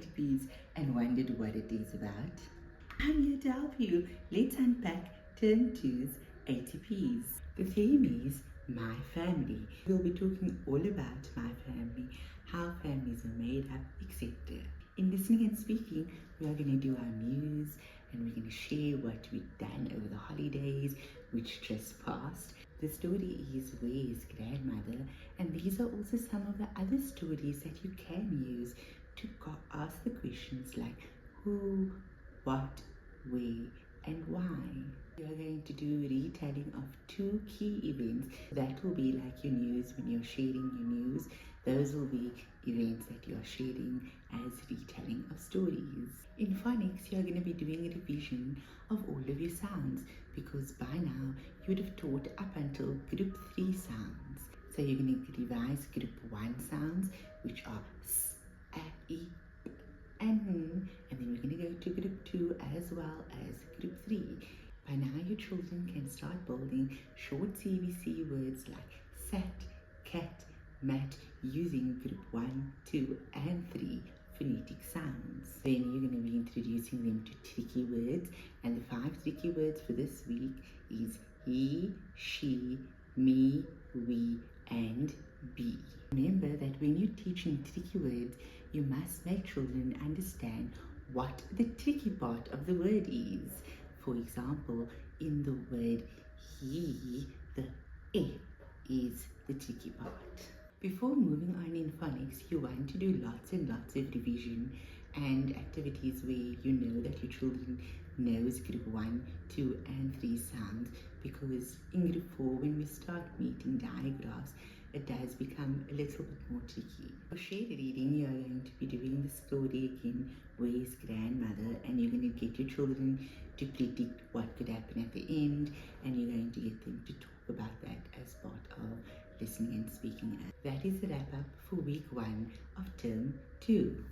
ATPs and wondered what it is about? I'm here to help you. Let's unpack Term 2's ATPs. The theme is My Family. We'll be talking all about my family, how families are made up, etc. In listening and speaking, we are going to do our news and we're going to share what we've done over the holidays, which just passed. The story is Where is Grandmother? And these are also some of the other stories that you can use to ask the questions like who, what, where, and why. We are going to do a retelling of 2 key events. That will be like your news when you're sharing your news. Those will be events that you are sharing as retelling of stories. In phonics, you are going to be doing a revision of all of your sounds because by now you would have taught up until group 3 sounds. So you're going to revise group 1 sounds, which are s, a, e, p, and then we're going to go to group 2 as well as group 3. By now your children can start building short CVC words like sat, cat, mat using group 1, 2 and 3 phonetic sounds. Then you're going to be introducing them to tricky words, and the 5 tricky words for this week is he, she, me, we and be. Remember that when you're teaching tricky words, you must make children understand what the tricky part of the word is. For example, in the word he, the E is the tricky part. Before moving on in phonics, you want to do lots and lots of revision and activities where you know that your children knows group 1, 2 and 3 sounds, because in group 4 when we start meeting digraphs, it does become a little bit more tricky. For shared reading, you are going to be doing the story again, Where's Grandmother? And you're going to get your children to predict what could happen at the end, and you're going to get them to talk about that as part of listening and speaking. That is the wrap up for week 1 of term 2.